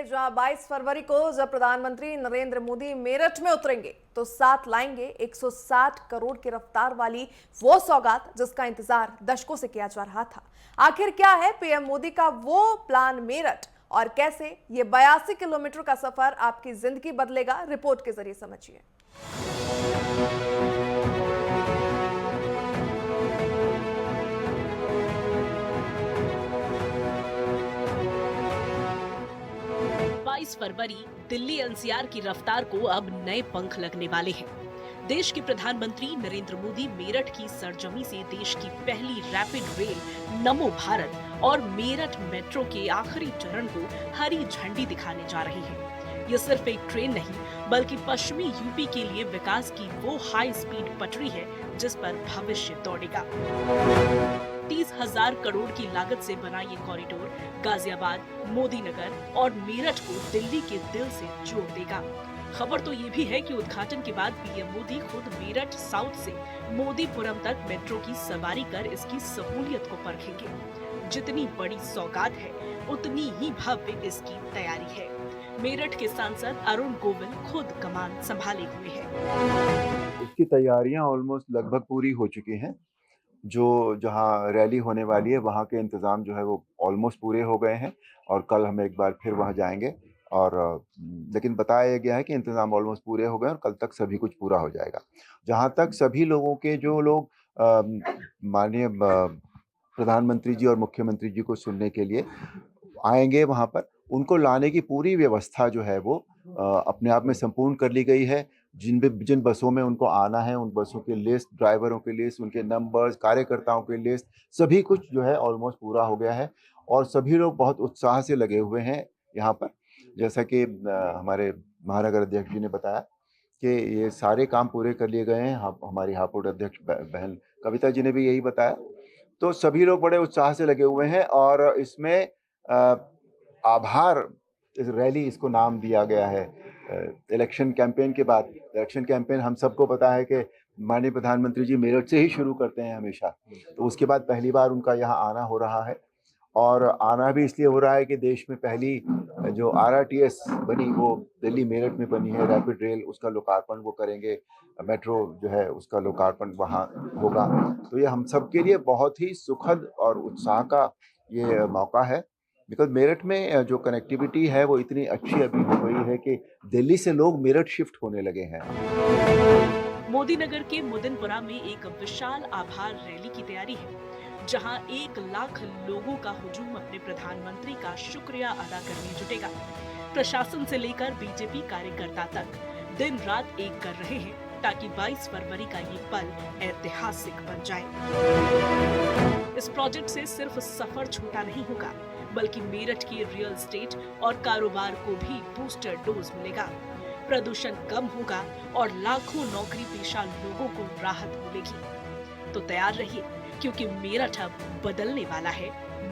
जहां 22 फरवरी को जब प्रधानमंत्री नरेंद्र मोदी मेरठ में उतरेंगे तो साथ लाएंगे 160 करोड़ की रफ्तार वाली वो सौगात जिसका इंतजार दशकों से किया जा रहा था। आखिर क्या है पीएम मोदी का वो प्लान मेरठ और कैसे ये 82 किलोमीटर का सफर आपकी जिंदगी बदलेगा, रिपोर्ट के जरिए समझिए। फरवरी दिल्ली एनसीआर की रफ्तार को अब नए पंख लगने वाले हैं। देश के प्रधानमंत्री नरेंद्र मोदी मेरठ की सरजमी से देश की पहली रैपिड रेल नमो भारत और मेरठ मेट्रो के आखिरी चरण को हरी झंडी दिखाने जा रहे हैं। ये सिर्फ एक ट्रेन नहीं बल्कि पश्चिमी यूपी के लिए विकास की वो हाई स्पीड पटरी है जिस पर भविष्य दौड़ेगा। 30,000 करोड़ की लागत से बना ये कॉरिडोर गाजियाबाद, मोदीनगर और मेरठ को दिल्ली के दिल से जोड़ देगा। खबर तो ये भी है कि उद्घाटन के बाद पीएम मोदी खुद मेरठ साउथ से मोदीपुरम तक मेट्रो की सवारी कर इसकी सहूलियत को परखेंगे। जितनी बड़ी सौगात है उतनी ही भव्य इसकी तैयारी है। मेरठ के सांसद अरुण गोविल खुद कमान संभाले हुए हैं। इसकी तैयारियां ऑलमोस्ट लगभग पूरी हो चुकी हैं। जो जहां रैली होने वाली है वहां के इंतजाम जो है वो ऑलमोस्ट पूरे हो गए हैं और कल हम एक बार फिर वहां जाएंगे और लेकिन बताया गया है कि इंतजाम ऑलमोस्ट पूरे हो गए और कल तक सभी कुछ पूरा हो जाएगा। जहां तक सभी लोगों के जो लोग माननीय प्रधानमंत्री जी और मुख्यमंत्री जी को सुनने के लिए आएंगे वहां पर, उनको लाने की पूरी व्यवस्था जो है वो अपने आप में संपूर्ण कर ली गई है। जिन बसों में उनको आना है उन बसों की लिस्ट, ड्राइवरों की लिस्ट, उनके नंबर्स, कार्यकर्ताओं की लिस्ट, सभी कुछ जो है ऑलमोस्ट पूरा हो गया है और सभी लोग बहुत उत्साह से लगे हुए हैं यहाँ पर। जैसा कि हमारे महानगर अध्यक्ष जी ने बताया कि ये सारे काम पूरे कर लिए गए हैं। हमारी हापुड़ अध्यक्ष बहन कविता जी ने भी यही बताया। तो सभी लोग बड़े उत्साह से लगे हुए हैं और इसमें आभार इस रैली इसको नाम दिया गया है। इलेक्शन कैंपेन के बाद, इलेक्शन कैंपेन हम सबको पता है कि माननीय प्रधानमंत्री जी मेरठ से ही शुरू करते हैं हमेशा, तो उसके बाद पहली बार उनका यहाँ आना हो रहा है और आना भी इसलिए हो रहा है कि देश में पहली जो आरआरटीएस बनी वो दिल्ली मेरठ में बनी है, रैपिड रेल, उसका लोकार्पण वो करेंगे। मेट्रो जो है उसका लोकार्पण वहाँ होगा। तो ये हम सब के लिए बहुत ही सुखद और उत्साह का ये मौका है, बिकॉज मेरठ में जो कनेक्टिविटी है वो इतनी अच्छी अभी हो गई है कि दिल्ली से लोग मेरठ शिफ्ट होने लगे हैं। मोदीनगर के मुदिनपुरा में एक विशाल आभार रैली की तैयारी है, जहां 1 लाख लोगों का हुजूम अपने प्रधानमंत्री का शुक्रिया अदा करने जुटेगा। प्रशासन से लेकर बीजेपी कार्यकर्ता तक दिन रात एक कर रहे हैं ताकि 22 फरवरी का ये पल ऐतिहासिक बन जाए। इस प्रोजेक्ट से सिर्फ सफर छोटा नहीं होगा बल्कि मेरठ के रियल एस्टेट और कारोबार को भी बूस्टर डोज मिलेगा। प्रदूषण कम होगा और लाखों नौकरी पेशा लोगों को राहत मिलेगी। तो तैयार रहिए क्योंकि मेरठ अब बदलने वाला है,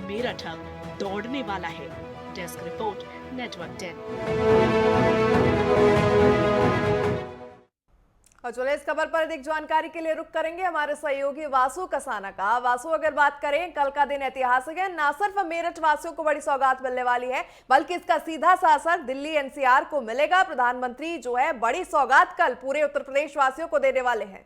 मेरठ अब दौड़ने वाला है। Desk report, network 10। और चलिए इस खबर पर अधिक जानकारी के लिए रुक करेंगे हमारे सहयोगी वासु कसाना का। वासु, अगर बात करें कल का दिन ऐतिहासिक है, ना सिर्फ मेरठ वासियों को बड़ी सौगात मिलने वाली है बल्कि इसका सीधा सा असर दिल्ली एनसीआर को मिलेगा। प्रधानमंत्री जो है बड़ी सौगात कल पूरे उत्तर प्रदेश वासियों को देने वाले हैं।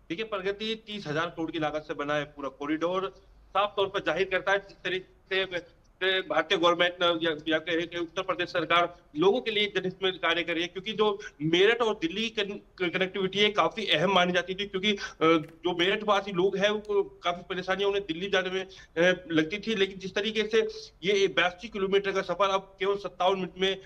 देखिए, प्रगति 30,000 करोड़ की लागत से बना है पूरा कॉरिडोर साफ तौर पर जाहिर करता है जिस तरीके से भारतीय गवर्नमेंट या कि उत्तर प्रदेश सरकार लोगों के लिए जनहित में कार्य कर रही है, क्योंकि जो मेरठ और दिल्ली कनेक्टिविटी है काफी अहम मानी जाती थी, क्योंकि जो मेरठ वासी लोग हैं वो काफी परेशानियां उन्हें दिल्ली जाने में लगती थी। लेकिन जिस तरीके से ये 82 किलोमीटर का सफर अब केवल 57 मिनट में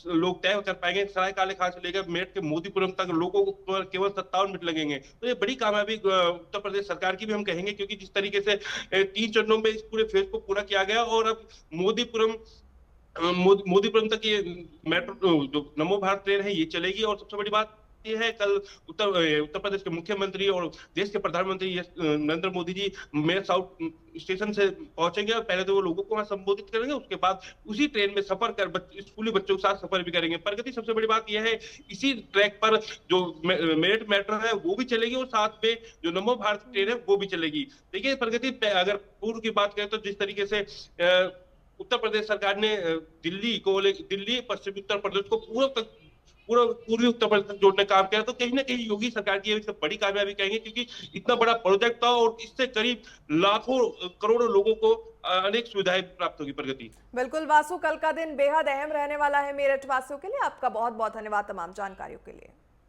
लोग तय कर पाएंगे। सरायकाले खान से लेकर मेरठ के मोदीपुरम तक लोगों को केवल 57 मिनट लगेंगे। तो ये बड़ी कामयाबी उत्तर प्रदेश सरकार की भी हम कहेंगे, क्योंकि जिस तरीके से 3 चरणों में इस पूरे फेज को पूरा किया गया और अब मोदीपुरम तक ये मेट्रो जो नमो भारत ट्रेन है ये चलेगी। और सबसे बड़ी बात ये है कल उत्तर प्रदेश के मुख्यमंत्री और देश के प्रधानमंत्री नरेंद्र मोदी जी मेरठ साउथ स्टेशन से पहुंचेंगे और पहले तो वो लोगों को वहां संबोधित करेंगे, उसके बाद उसी ट्रेन में सफर कर स्कूली बच्चों के साथ सफर भी करेंगे। प्रगति सबसे बड़ी बात यह है, इसी ट्रैक पर जो मेरठ मेट्रो है वो भी चलेगी और साथ में जो नमो भारत ट्रेन है वो भी चलेगी। देखिए प्रगति, अगर पूर्व की बात करें तो जिस तरीके से उत्तर प्रदेश सरकार ने दिल्ली पश्चिमी उत्तर प्रदेश को पूर्वी उत्तर प्रदेश तक जोड़ने का काम किया, तो कहीं ना कहीं योगी सरकार की एक बड़ी कामयाबी कहेंगे, क्योंकि इतना बड़ा प्रोजेक्ट था और इससे करीब लाखों करोड़ों लोगों को अनेक सुविधाएं प्राप्त होगी। प्रगति, बिल्कुल वासु, कल का दिन बेहद अहम रहने वाला है मेरठ वासियों के लिए। आपका बहुत बहुत धन्यवाद तमाम जानकारियों के लिए।